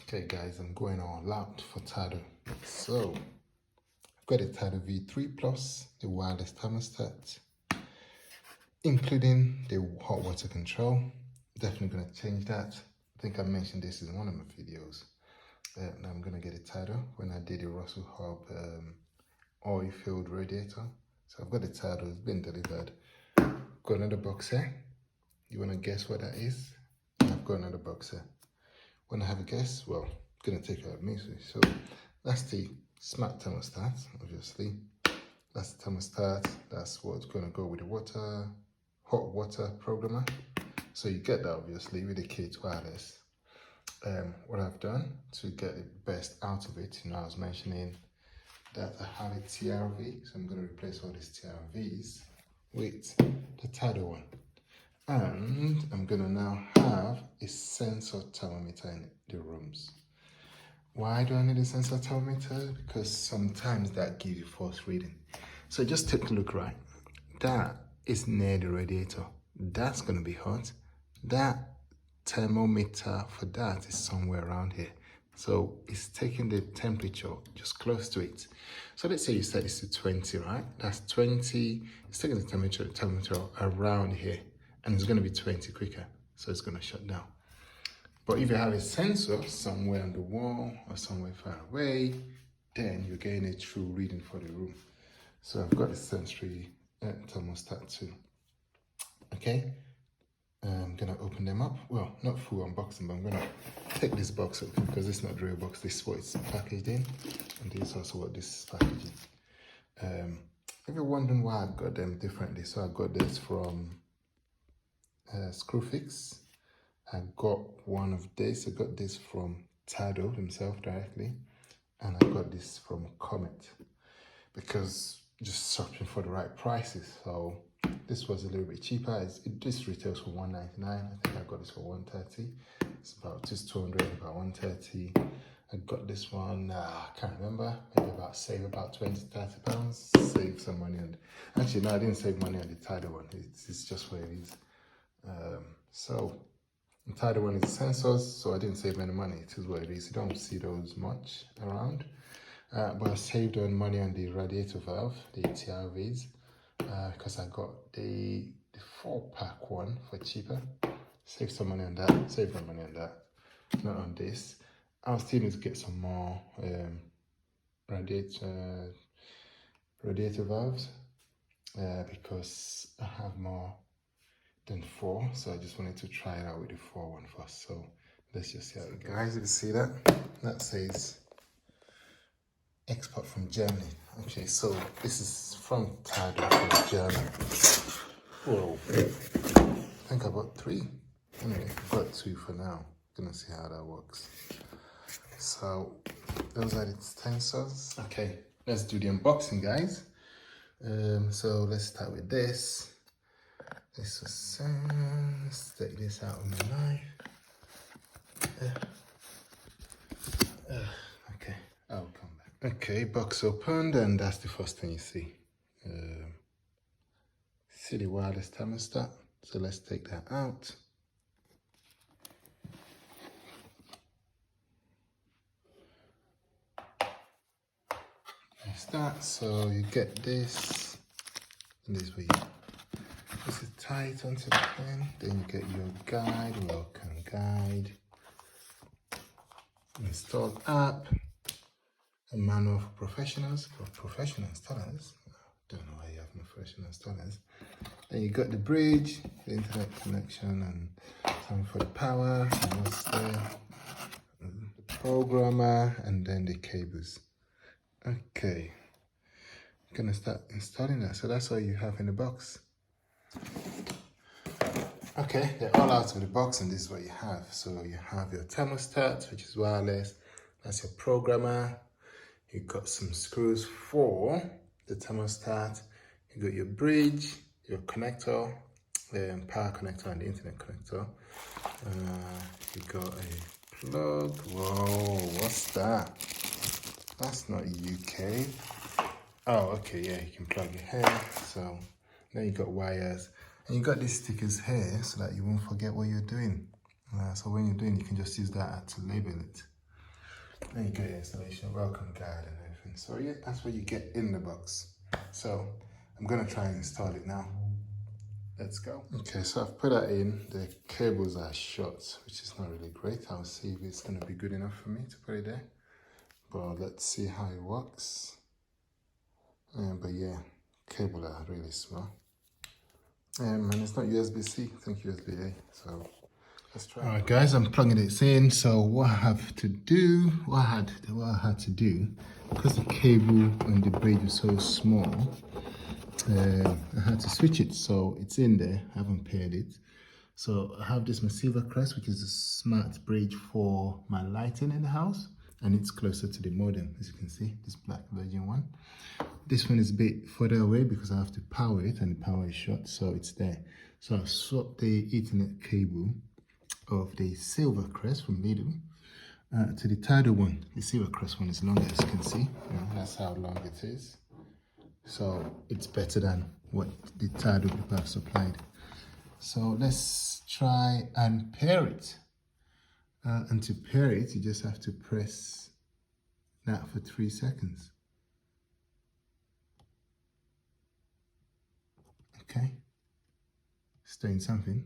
Okay guys, I'm going all out for Tado. So, I've got a Tado V3 Plus, the wireless thermostat, including the hot water control. Definitely going to change that. I think I mentioned this in one of my videos. Now I'm going to get a Tado when I did a Russell Hub oil-filled radiator. So I've got a Tado, it's been delivered. Got another box here. You want to guess what that is? I've got another box here. When I have a guess, well, I'm going to take it out of me. So that's the smart thermostat, obviously. That's the thermostat. That's what's going to go with the hot water programmer. So you get that, obviously, with the kit wireless. What I've done to get the best out of it, I was mentioning that I have a TRV. So I'm going to replace all these TRVs with the Tado one. And I'm gonna now have a sensor thermometer in the rooms. Why do I need a sensor thermometer? Because sometimes that gives you false reading. So just take a look, right? That is near the radiator. That's gonna be hot. That thermometer for that is somewhere around here. So it's taking the temperature just close to it. So let's say you set this to 20, right? That's 20, it's taking the temperature around here. And it's going to be 20 quicker, so it's going to shut down. But if you have a sensor somewhere on the wall or somewhere far away, then you're getting a true reading for the room. So I've got a sensory thermostat too. Okay, I'm going to open them up. Well, not full unboxing, but I'm going to take this box up because it's not the real box. This is what it's packaged in, and this is also what this is packaged in. If you're wondering why I got them differently, so I got this from Screwfix. I got one of this. I got this from Tado himself directly, and I got this from Comet because just searching for the right prices. So this was a little bit cheaper. This retails for $199. I think I got this for $130. It's about just $200, about $130. I got this one, I can't remember, maybe save about 20, 30 pounds, save some money on it. Actually, no, I didn't save money on the Tado one. It's just what it is. So the Tado one is sensors, so I didn't save any money. It is what it is. You don't see those much around. But I saved on money on the radiator valve, the TRVs, because I got the 4-pack one for cheaper. Saved some money on that. Saved some money on that. Not on this. I'll still need to get some more radiator valves because I have more than 4, so I just wanted to try it out with the 4 one first. So let's just see how it goes. Guys, if you see that, that says export from Germany. Okay, so this is from Tado from Germany. Whoa, I think I bought 3. Anyway, I've got 2 for now. Gonna see how that works. So those are the sensors. Okay, let's do the unboxing, guys. So let's start with this. This was let's take this out with my knife. Okay, I'll come back. Okay, box opened, and that's the first thing you see. See the wireless thermostat. So let's take that out. There's that. So you get this, and this way. This is tight onto the pen. Then you get your guide, welcome guide, installed app, a manual for professionals, installers. Don't know why you have no professional installers. Then you got the bridge, the internet connection, and something for the power, and what's there, the programmer, and then the cables. Okay, I'm gonna start installing that. So that's all you have in the box. Okay, they're all out of the box, and this is what you have. So you have your thermostat, which is wireless. That's your programmer. You got some screws for the thermostat. You got your bridge, your connector, the power connector, and the internet connector. You got a plug. Whoa, what's that? That's not UK. Oh, okay, yeah, you can plug it here. So then you got wires. And you got these stickers here so that you won't forget what you're doing. So when you're doing, you can just use that to label it. There you go, installation, welcome guide and everything. So yeah, that's what you get in the box. So I'm gonna try and install it now. Let's go. Okay, so I've put that in. The cables are short, which is not really great. I'll see if it's gonna be good enough for me to put it there. But let's see how it works. But yeah, cable are really small. And it's not USB-C, I think USB-A. So let's try. All right, guys, I'm plugging it in. So what I have to do, what I had to do, because the cable and the braid was so small, I had to switch it. So it's in there. I haven't paired it. So I have this Massiva Crest, which is a smart braid for my lighting in the house, and it's closer to the modem, as you can see, this black version one. This one is a bit further away because I have to power it, and the power is short, so it's there. So I've swapped the Ethernet cable of the Silver Crest from Lidl to the Tado one. The Silver Crest one is longer, as you can see. That's how long it is. So it's better than what the Tado people have supplied. So let's try and pair it. And to pair it, you just have to press that for 3 seconds. Okay. It's doing something.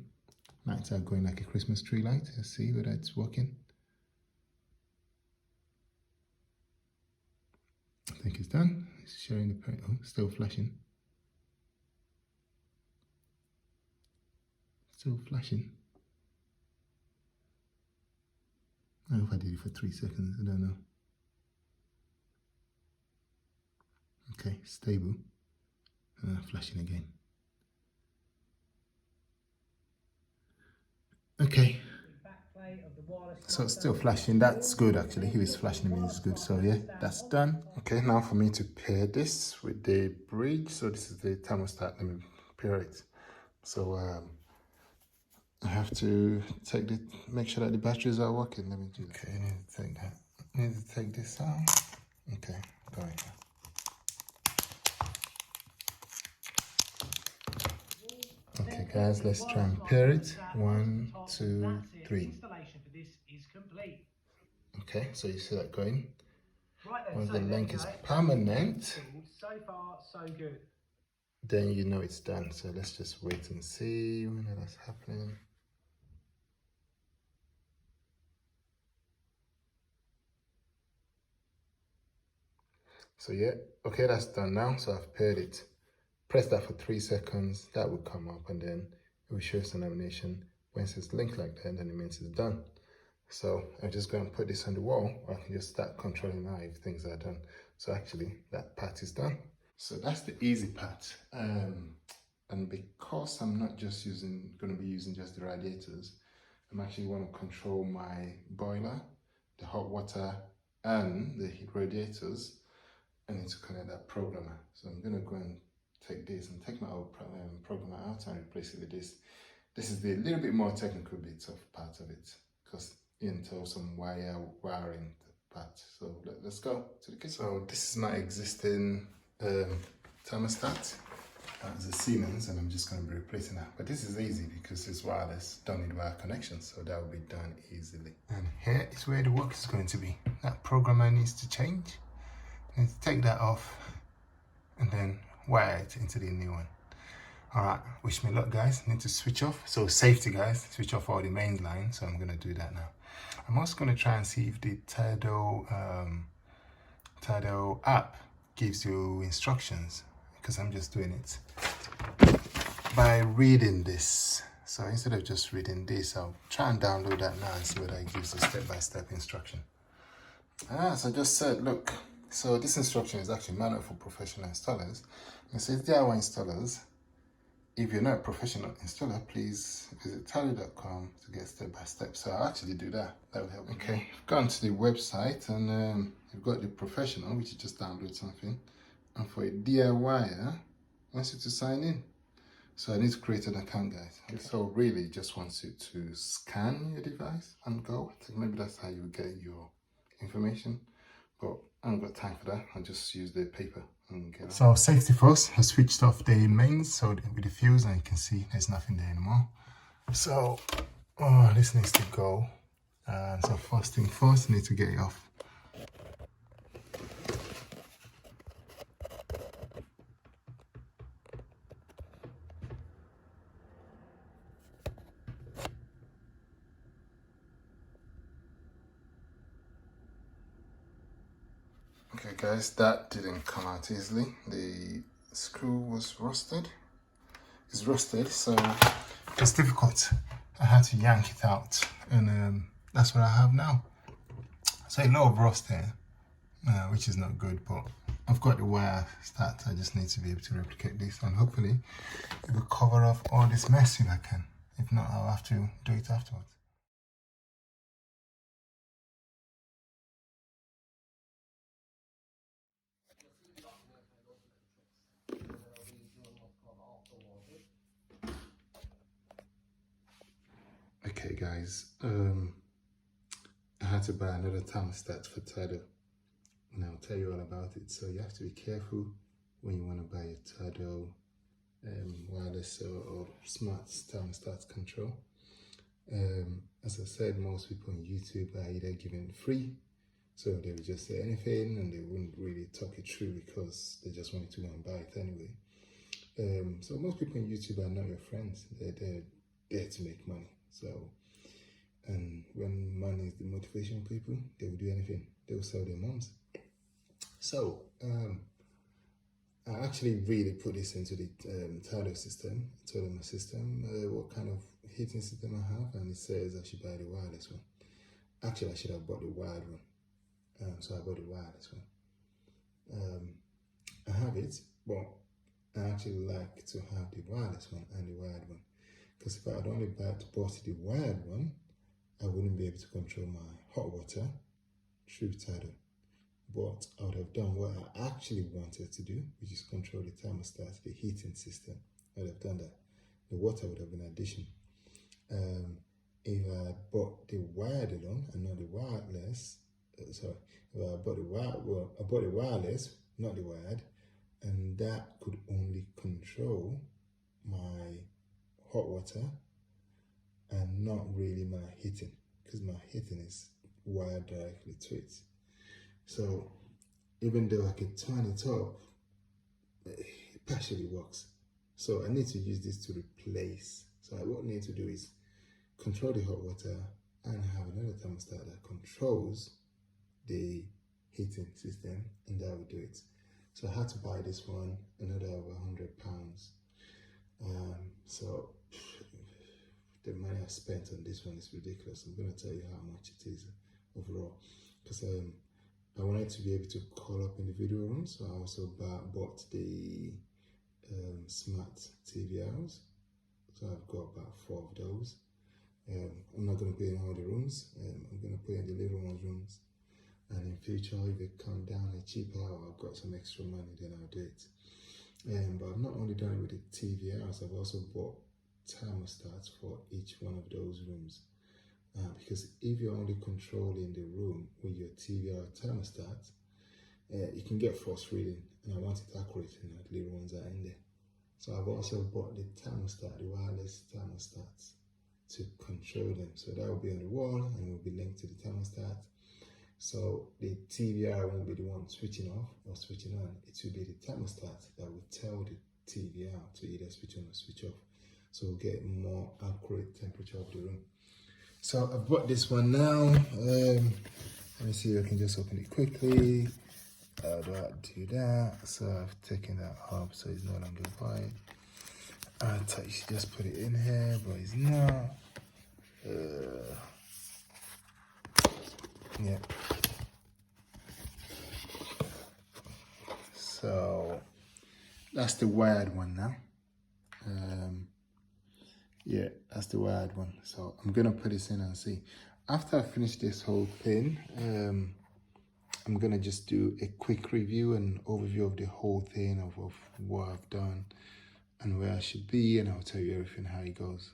Lights are going like a Christmas tree light. Let's see whether it's working. I think it's done. It's showing the point. Oh, still flashing. Still flashing. I don't know if I did it for 3 seconds. I don't know. Okay, stable. Flashing again. Okay. So it's still flashing. That's good actually. If it's flashing, it means it's good. So yeah, that's done. Okay, now for me to pair this with the bridge. So this is the thermostat. Let me pair it. So I have to make sure that the batteries are working. Let me do that. Okay, I need to take that. I need to take this out. Okay, going. Okay, guys, let's try and pair it. 1, 2, 3. Okay, so you see that going. Once the link is permanent, so far so good, then you know it's done. So let's just wait and see when that's happening. So yeah, okay, that's done now. So I've paired it. Press that for 3 seconds. That will come up, and then it will show some animation. When it says link like that, then it means it's done. So I'm just going to put this on the wall, or I can just start controlling now if things are done. So actually, that part is done. So that's the easy part. And because I'm not just going to be using just the radiators, I'm actually want to control my boiler, the hot water, and the heat radiators. I need to connect that programmer. So I'm going to go and take this and take my old programmer out and replace it with this. This is the little bit more technical bits of part of it, because into some wiring part. So let's go to the kitchen. So this is my existing thermostat. It's a Siemens, and I'm just going to be replacing that. But this is easy because it's wireless, don't need wire connection, so that will be done easily. And here is where the work is going to be. That programmer needs to change. I need to take that off and then wire it into the new one. All right, wish me luck, guys. Need to switch off. So safety, guys, switch off all the main line. So I'm going to do that now. I'm also going to try and see if the Tado app gives you instructions, because I'm just doing it by reading this. So instead of just reading this, I'll try and download that now and see whether it gives a step-by-step instruction. So I just said, look, so this instruction is actually manual for professional installers. It says DIY installers. If you're not a professional installer, please visit Tado.com to get step-by-step. So I'll actually do that. That will help. Okay, I've gone to the website, and you've got the professional, which you just download something. And for a DIYer, it wants you to sign in. So I need to create an account, guys. Okay. So really just wants you to scan your device and go. I think maybe that's how you get your information. But I haven't got time for that. I'll just use the paper and get it. So safety first, I switched off the mains, so with the fuse, and you can see there's nothing there anymore. So this needs to go. So first thing first, I need to get it off. Okay guys, that didn't come out easily. The screw was rusted. It's rusted, so it's difficult. I had to yank it out, and that's what I have now. So a lot of rust here, which is not good, but I've got the wire start. I just need to be able to replicate this, and hopefully it will cover off all this mess if I can. If not, I'll have to do it afterwards. Okay guys, I had to buy another thermostat for Tado, and I'll tell you all about it. So you have to be careful when you want to buy a Tado wireless or smart thermostat control. As I said, most people on YouTube are either given free, so they would just say anything and they wouldn't really talk it through because they just wanted to go and buy it anyway. So most people on YouTube are not your friends. They're there to make money. So, and when money is the motivation people, they will do anything. They will sell their moms. So, I actually really put this into the Tado system, told my system what kind of heating system I have, and it says I should buy the wireless one. Actually, I should have bought the wired one. So I bought the wireless one. I have it, but I actually like to have the wireless one and the wired one. Because if I had only bought the wired one, I wouldn't be able to control my hot water through Tado. But I would have done what I actually wanted to do, which is control the thermostat, the heating system. I would have done that. The water would have been addition. If I had bought the wired alone and not the wireless, if I bought I bought the wireless, not the wired, and that could only control my hot water and not really my heating, because my heating is wired directly to it. So even though I could turn it up, it partially works. So I need to use this to replace. So what I need to do is control the hot water and have another thermostat that controls the heating system, and that will do it. So I had to buy this one, another over £100. So the money I spent on this one is ridiculous. I'm going to tell you how much it is overall, because I wanted to be able to call up in the video room, so I also bought the smart TVRs. So I've got about 4 of those. I'm not going to put in all the rooms. I'm going to put in the little ones rooms. And in future, if it comes down a cheaper or I've got some extra money, then I'll do it. But I've not only done it with the TVRs, I've also bought thermostats for each one of those rooms. Because if you're only controlling the room with your TVR thermostat, you can get false reading, and I want it accurate, and the little ones are in there. So I've also bought the thermostat, the wireless thermostats, to control them. So that will be on the wall and will be linked to the thermostat. So the TVR won't be the one switching off or switching on. It will be the thermostat that will tell the TVR to either switch on or switch off. So we'll get more accurate temperature of the room. So I bought this one now. Let me see if I can just open it quickly. How do I do that? So I've taken that up, so it's no longer white. I thought you should just put it in here, but it's not. Yeah. So that's the wired one now. Yeah, that's the wired one. So I'm gonna put this in and see. After I finish this whole thing, I'm gonna just do a quick review and overview of the whole thing of what I've done and where I should be, and I'll tell you everything how it goes.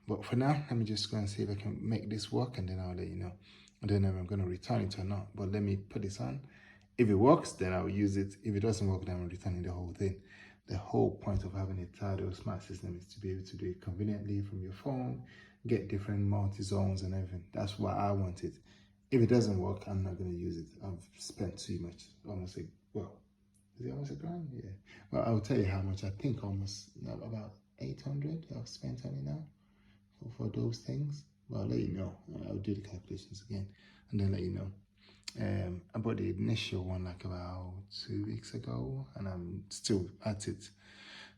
But for now, let me just go and see if I can make this work, and then I'll let you know. I don't know if I'm gonna return it or not, but let me put this on. If it works, then I'll use it. If it doesn't work, then I'm returning the whole thing. The whole point of having a Tado smart system is to be able to do it conveniently from your phone, get different multi-zones and everything. That's why I want it. If it doesn't work, I'm not going to use it. I've spent too much, almost is it almost £1,000? Yeah. Well, I'll tell you how much. I think almost about 800 I've spent on it now for those things. Well, I'll let you know. I'll do the calculations again and then let you know. I bought the initial one like about 2 weeks ago, and I'm still at it.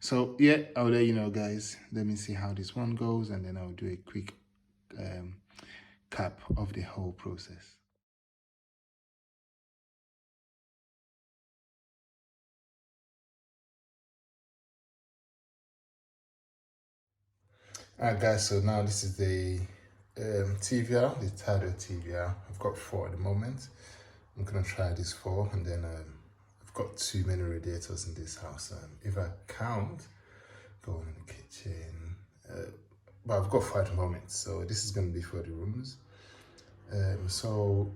So yeah, I'll let you know, guys. Let me see how this one goes, and then I'll do a quick cap of the whole process. Alright guys, so now this is the TVR, the Tado TVR. I've got 4 at the moment. I'm gonna try this 4, and then I've got too many radiators in this house. If I count, going in the kitchen, but I've got 5 at the moment, so this is gonna be for the rooms. So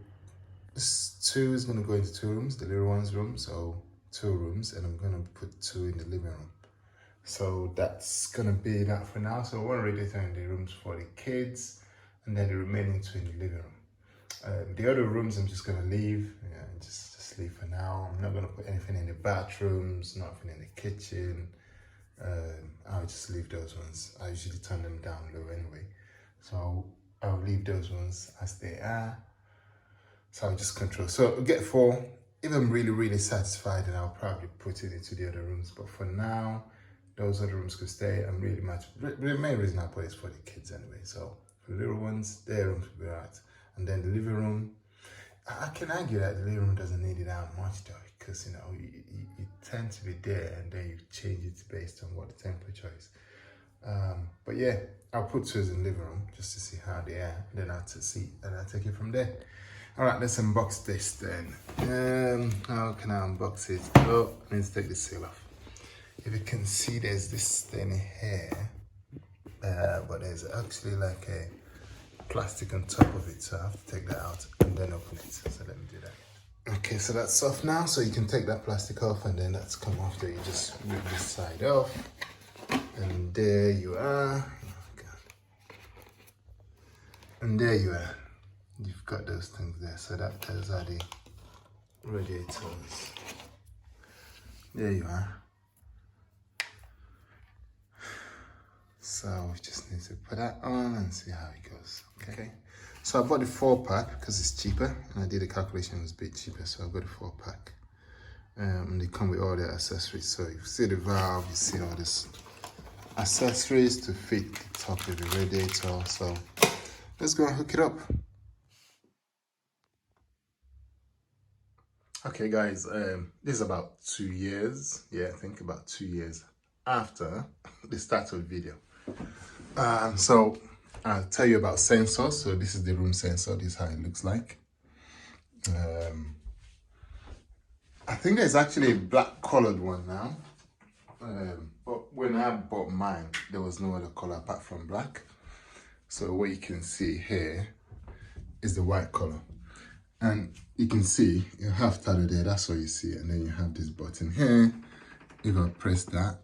this 2 is gonna go into 2 rooms, the little one's room, so 2 rooms, and I'm gonna put 2 in the living room. So that's gonna be that for now. So 1 radiator in the rooms for the kids, and then the remaining 2 in the living room. The other rooms I'm just gonna leave, just leave for now. I'm not gonna put anything in the bathrooms, nothing in the kitchen. I'll just leave those ones. I usually turn them down low anyway. So I'll leave those ones as they are. So I'll just control. So I'll get 4. If I'm really satisfied, then I'll probably put it into the other rooms. But for now, those other rooms could stay. I'm really much, the main reason I put it is for the kids anyway. So for the little ones, their rooms will be right. And then the living room, I can argue that the living room doesn't need it that much though, because you tend to be there and then you change it based on what the temperature is. But yeah, I'll put 2 in the living room just to see how they are. Then I'll see, and I'll take it from there. All right, let's unbox this then. How can I unbox it? Oh, I need to take the seal off. If you can see, there's this thing here, but there's actually like a plastic on top of it, so I have to take that out and then open it. So let me do that. Okay, so that's off now, so you can take that plastic off, and then that's come off there. You just rip this side off, and there you are. Oh God. And there you are. You've got those things there. So those are the radiators. There you are. So we just need to put that on and see how it goes. Okay. So I bought the 4-pack because it's cheaper, and I did the calculation, it was a bit cheaper, so I got the 4-pack. And they come with all the accessories. So you see the valve, you see all this accessories to fit the top of the radiator. So let's go and hook it up. Okay guys, this is about 2 years. Yeah, I think about 2 years after the start of the video. So I'll tell you about sensors. So this is the room sensor. This is how it looks like. I think there's actually a black colored one now. But when I bought mine, there was no other color apart from black. So what you can see here is the white color. And you can see you have Tado there, that's what you see. And then you have this button here. If I press that,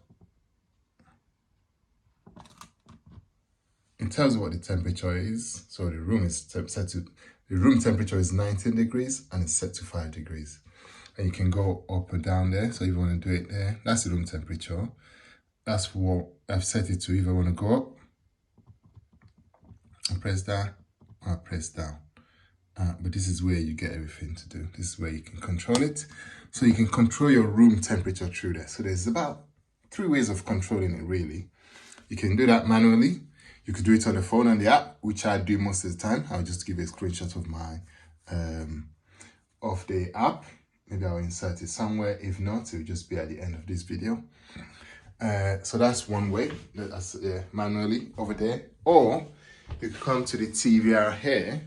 it tells you what the temperature is. So the room is set to, the room temperature is 19 degrees and it's set to 5 degrees. And you can go up or down there. So if you want to do it there, that's the room temperature. That's what I've set it to. If I want to go up, I press that, I press down. But this is where you get everything to do. This is where you can control it. So you can control your room temperature through there. So there's about 3 ways of controlling it really. You can do that manually. You could do it on the phone and the app, which I do most of the time. I'll just give a screenshot of my of the app. Maybe I'll insert it somewhere. If not, it'll just be at the end of this video. So that's one way. That's manually over there. Or you can come to the TVR here,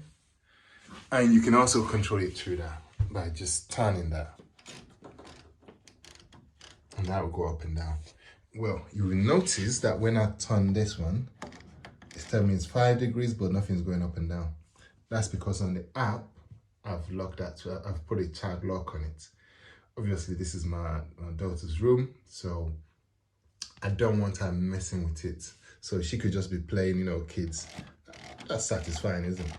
and you can also control it through that by just turning that. And that will go up and down. Well, you will notice that when I turn this one, it's telling me it's 5 degrees, but nothing's going up and down. That's because on the app, I've locked that, I've put a child lock on it. Obviously, this is my daughter's room, so I don't want her messing with it. So she could just be playing, kids. That's satisfying, isn't it?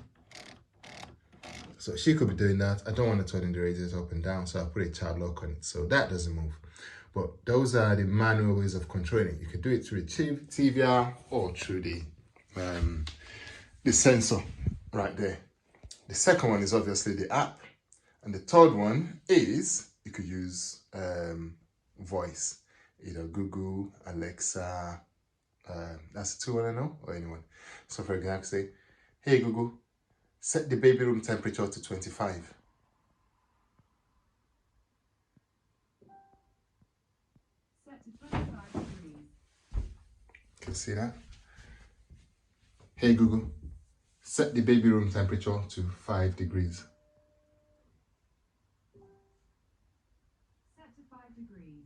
So she could be doing that. I don't want to turn the radiator up and down, so I put a child lock on it, so that doesn't move. But those are the manual ways of controlling it. You could do it through the TVR or through the sensor right there. The second one is obviously the app. And the third one is you could use voice, either Google, Alexa. That's the two I know, or anyone. So for example, say, "Hey Google, set the baby room temperature to 25." Set to 25 degrees. You can see that. "Hey Google, set the baby room temperature to 5 degrees." Set to 5 degrees.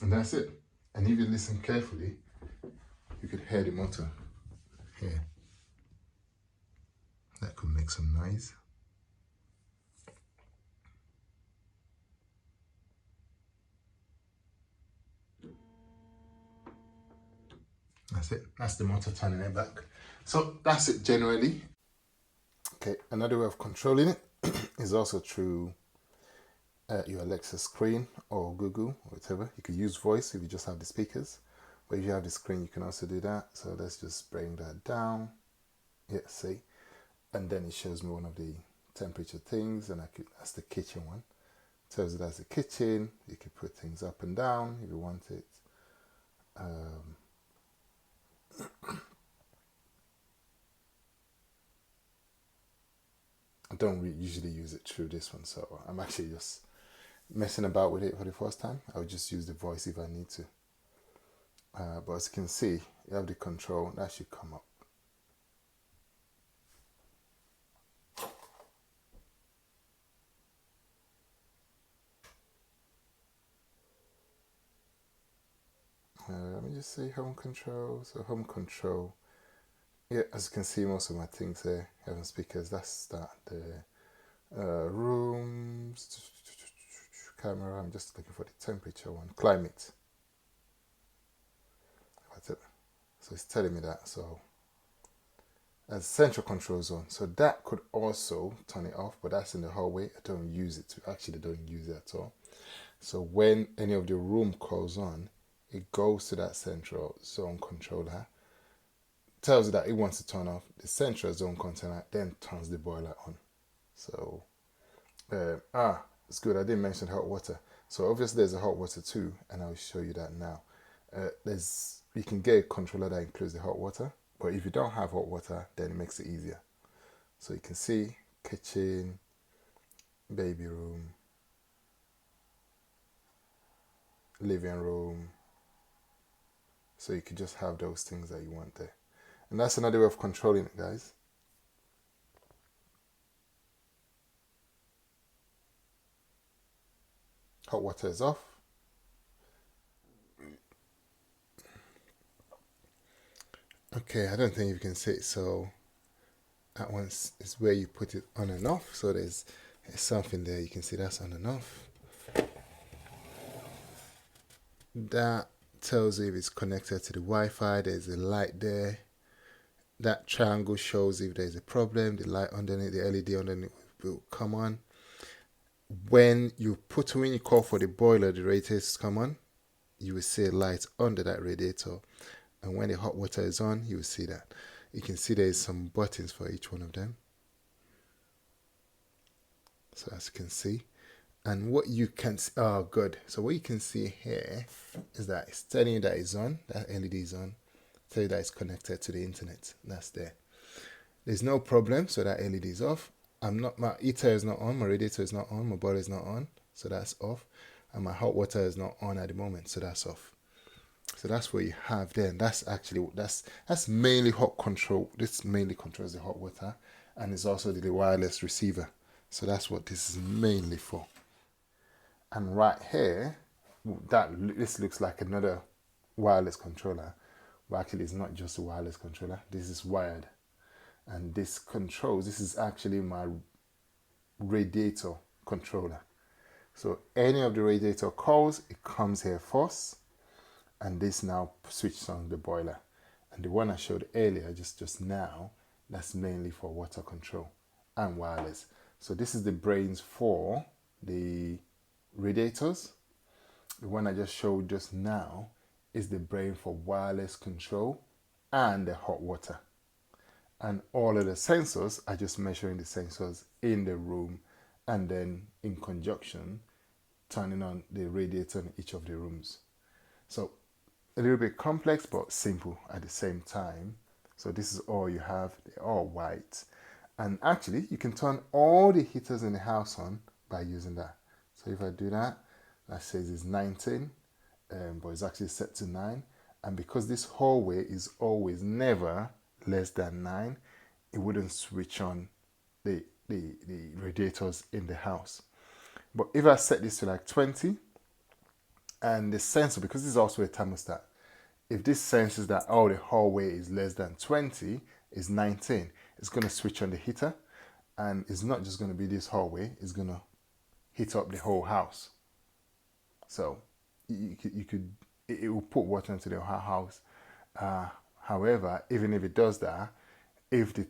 And that's it. And if you listen carefully, you could hear the motor here. That could make some noise. That's it. That's the motor turning it back. So that's it generally. Okay, another way of controlling it is also through your Alexa screen or Google or whatever. You could use voice if you just have the speakers, but if you have the screen, you can also do that. So let's just bring that down. Yeah, see, and then it shows me one of the temperature things, and that's the kitchen one. Tells you that's the kitchen. You can put things up and down if you want it. I don't usually use it through this one, so I'm actually just messing about with it for the first time. I'll just use the voice if I need to. But as you can see, you have the control. That should come up. Let me just say home control. So home control. Yeah, as you can see, most of my things there having speakers. That's that. The rooms, camera. I'm just looking for the temperature one. Climate. That's it. So it's telling me that. So as central control zone. So that could also turn it off, but that's in the hallway. I don't use it. Actually, don't use it at all. So when any of the room calls on, it goes to that central zone controller, tells you that it wants to turn off the central zone controller, then turns the boiler on. So, it's good. I didn't mention hot water. So obviously there's a hot water too, and I'll show you that now. You can get a controller that includes the hot water, but if you don't have hot water, then it makes it easier. So you can see kitchen, baby room, living room. So you could just have those things that you want there. And that's another way of controlling it, guys. Hot water is off. Okay, I don't think you can see it. So that one is where you put it on and off. So there's something there. You can see that's on and off. That tells you if it's connected to the Wi-Fi. There's a light there. That triangle shows if there's a problem. The light underneath, the LED underneath will come on. When you call for the boiler, the radiators come on, you will see a light under that radiator. And when the hot water is on, you will see that. You can see there's some buttons for each one of them. So as you can see. And what you can see, oh good. So what you can see here is that it's telling you that it's on, that LED is on. Tell you that it's connected to the internet. That's there. There's no problem, so that LED is off. My heater is not on, my radiator is not on, my boiler is not on, so that's off. And my hot water is not on at the moment, so that's off. So that's what you have there. And that's mainly hot control. This mainly controls the hot water, and it's also the wireless receiver. So that's what this is mainly for. And right here, this looks like another wireless controller, but actually it's not just a wireless controller. This is wired, and this is actually my radiator controller. So any of the radiator calls, it comes here first, and this now switches on the boiler. And the one I showed earlier, just now, that's mainly for water control and wireless. So this is the brains for the radiators. The one I just showed just now is the brain for wireless control and the hot water. And all of the sensors are just measuring the sensors in the room, and then in conjunction turning on the radiator in each of the rooms. So a little bit complex but simple at the same time. So this is all you have. They're all white, and actually you can turn all the heaters in the house on by using that. So if I do that, that says it's 19, but it's actually set to 9. And because this hallway is always never less than 9, it wouldn't switch on the radiators in the house. But if I set this to like 20, and the sensor, because this is also a thermostat, if this senses that, oh, the hallway is less than 20, is 19, it's going to switch on the heater, and it's not just going to be this hallway, it's going to heat up the whole house. So it will put water into the whole house. However, even if it does that, if the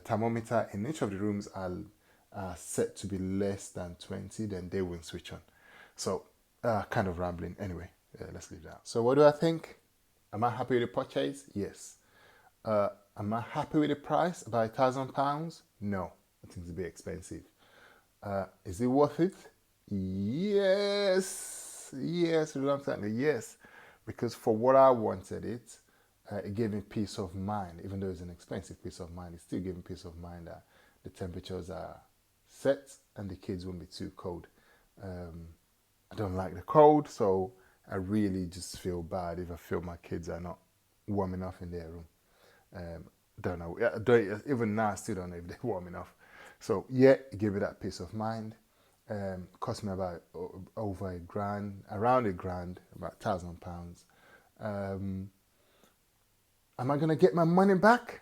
thermometer in each of the rooms are set to be less than 20, then they won't switch on. So kind of rambling. Anyway, let's leave that. So what do I think? Am I happy with the purchase? Yes. Am I happy with the price? About £1,000? No, I think it's a bit expensive. Is it worth it? Yes, reluctantly, yes. Because for what I wanted it gave me peace of mind. Even though it's an expensive peace of mind, it still gave me peace of mind that the temperatures are set and the kids won't be too cold. I don't like the cold, so I really just feel bad if I feel my kids are not warm enough in their room. Don't know. Even now, I still don't know if they're warm enough. So yeah, it gave me that peace of mind. Cost me about over £1,000, around £1,000, about £1,000. Am I gonna get my money back?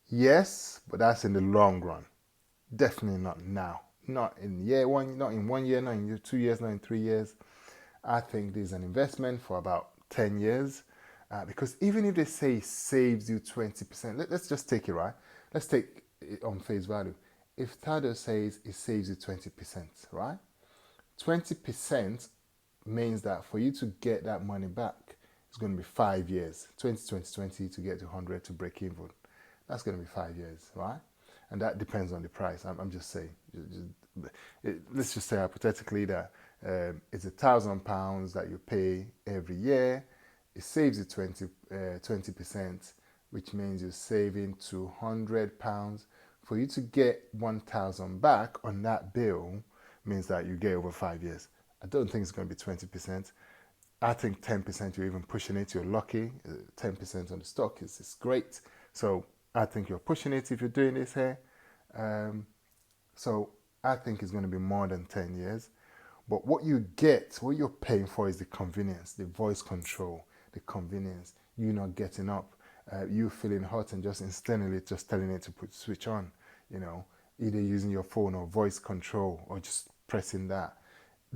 Yes, but that's in the long run. Definitely not now. Not in year one, not in 1 year, not in 2 years, not in 3 years. I think this is an investment for about 10 years. Because even if they say it saves you 20%, let's just take it, right? Let's take it on face value. If Tado says it saves you 20%, right? 20% means that for you to get that money back, it's going to be 5 years. 20 to get to 100 to break even. That's going to be 5 years, right? And that depends on the price. I'm just saying. Let's just say hypothetically that it's £1,000 that you pay every year. It saves you 20%, which means you're saving £200. For you to get 1,000 back on that bill means that you get over 5 years. I don't think it's going to be 20%. I think 10% you're even pushing it. You're lucky. 10% on the stock is great. So I think you're pushing it if you're doing this here. So I think it's going to be more than 10 years. But what you get, what you're paying for is the convenience, the voice control, the convenience. You not getting up, you feeling hot and just instantly just telling it to switch on, either using your phone or voice control or just pressing that.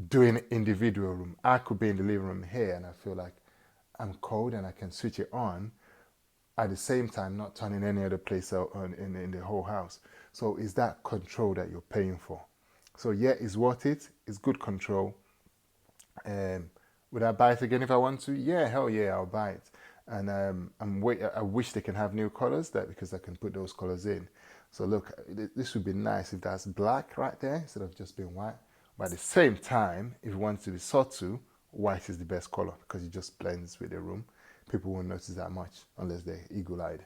Doing individual room. I could be in the living room here and I feel like I'm cold and I can switch it on at the same time, not turning any other place out in the whole house. So it's that control that you're paying for. So yeah, it's worth it. It's good control. Would I buy it again if I want to? Yeah, hell yeah, I'll buy it. And I wish they can have new colors because I can put those colors in. So look, this would be nice if that's black right there instead of just being white. But at the same time, if you want to be subtle, white is the best color because it just blends with the room. People won't notice that much unless they're eagle-eyed.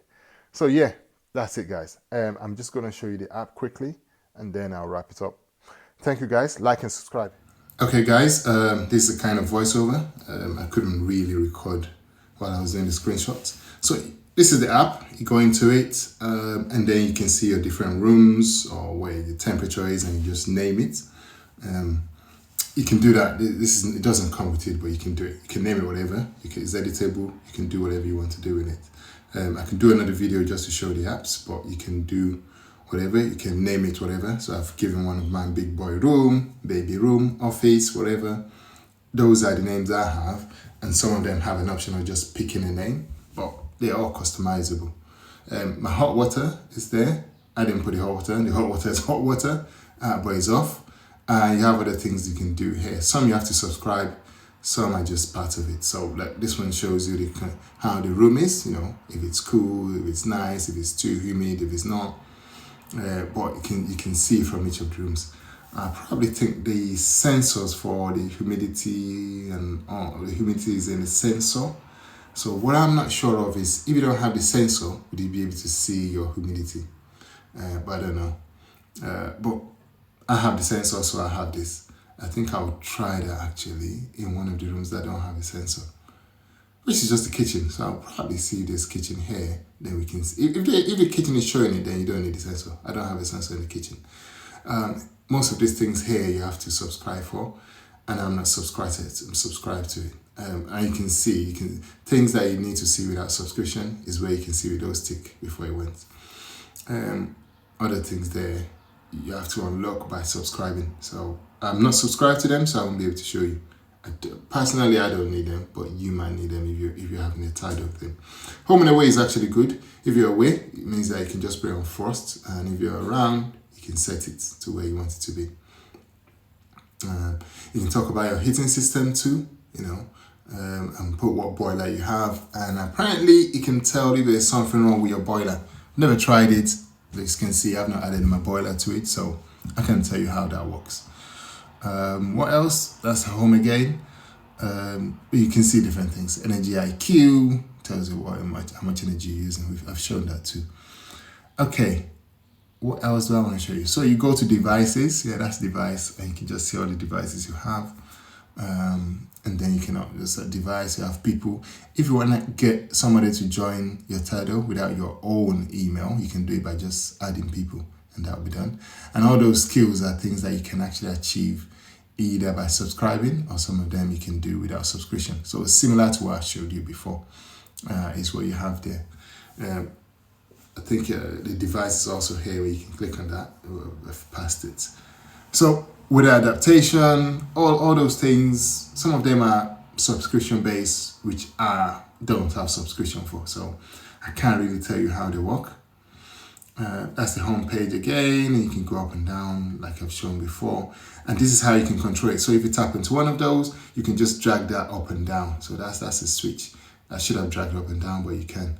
So yeah, that's it, guys. I'm just going to show you the app quickly and then I'll wrap it up. Thank you, guys. Like and subscribe. Okay, guys, this is a kind of voiceover. I couldn't really record while I was doing the screenshots. So this is the app. You go into it and then you can see your different rooms or where the temperature is and you just name it. You can do that. It doesn't come with it, but you can do it. You can name it whatever. It's editable. You can do whatever you want to do with it. I can do another video just to show the apps, but you can do whatever. You can name it whatever. So I've given one of mine big boy room, baby room, office, whatever. Those are the names I have, and some of them have an option of just picking a name, but they're all customizable. My hot water is there. I didn't put the hot water. The hot water is hot water, but it's off. You have other things you can do here. Some you have to subscribe, some are just part of it. So like this one shows you how the room is, you know, if it's cool, if it's nice, if it's too humid, if it's not. But you can see from each of the rooms. I probably think the sensors for the humidity and the humidity is in the sensor. So what I'm not sure of is if you don't have the sensor, would you be able to see your humidity? But I don't know. But I have the sensor, so I have this. I think I'll try that actually in one of the rooms that don't have a sensor, which is just the kitchen. So I'll probably see this kitchen here. Then we can see. If the kitchen is showing it, then you don't need the sensor. I don't have a sensor in the kitchen. Most of these things here you have to subscribe for, and I'm not subscribed to it. I'm subscribed to it. And you can see, things that you need to see without subscription is where you can see with those tick before it went. Other things there you have to unlock by subscribing. So I'm not subscribed to them, so I won't be able to show you. Personally, I don't need them, but you might need them if you're having a Tado thing. Home and away is actually good. If you're away, it means that you can just put it on first, and if you're around, you can set it to where you want it to be. You can talk about your heating system too, you know, and put what boiler you have, and apparently it can tell if there's something wrong with your boiler. Never tried it. As you can see, I've not added my boiler to it, so I can tell you how that works. What else? That's home again. You can see different things. Energy IQ tells you how much energy you're using. I've shown that too. Okay, what else do I want to show you? So you go to devices. Yeah, that's device, and you can just see all the devices you have. And then you can just a device. You have people. If you want to get somebody to join your Tado without your own email, you can do it by just adding people, and that will be done. And all those skills are things that you can actually achieve either by subscribing, or some of them you can do without subscription. So it's similar to what I showed you before, is what you have there. I think the device is also here where you can click on that. I've passed it. So with adaptation, all those things, some of them are subscription based, which I don't have subscription for. So I can't really tell you how they work. That's the home page again, and you can go up and down like I've shown before. And this is how you can control it. So if you tap into one of those, you can just drag that up and down. So that's a switch. I should have dragged it up and down, but you can.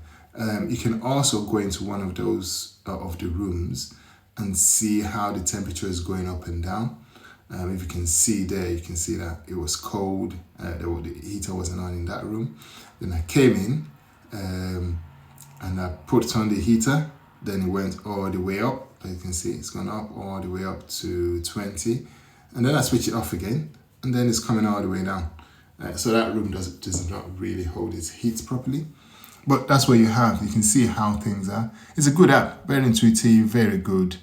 You can also go into one of those of the rooms and see how the temperature is going up and down. If you can see there, you can see that it was cold. The heater wasn't on in that room. Then I came in and I put on the heater. Then it went all the way up. As you can see, it's gone up all the way up to 20. And then I switch it off again. And then it's coming all the way down. So that room does not really hold its heat properly. But that's what you have. You can see how things are. It's a good app. Very intuitive, very good.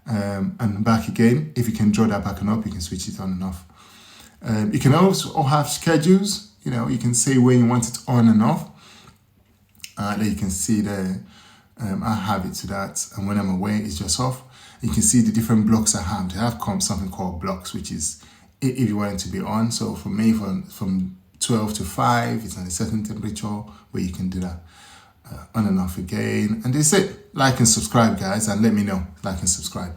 And back again, if you can draw that back and up, you can switch it on and off. You can also have schedules. You know, you can say when you want it on and off. There you can see there. I have it to that, and when I'm away, it's just off. You can see the different blocks I have. They have something called blocks, which is if you want it to be on. So for me, from 12 to 5, it's on a certain temperature where you can do that on and off again. And that's it. Like and subscribe, guys, and let me know. Like and subscribe.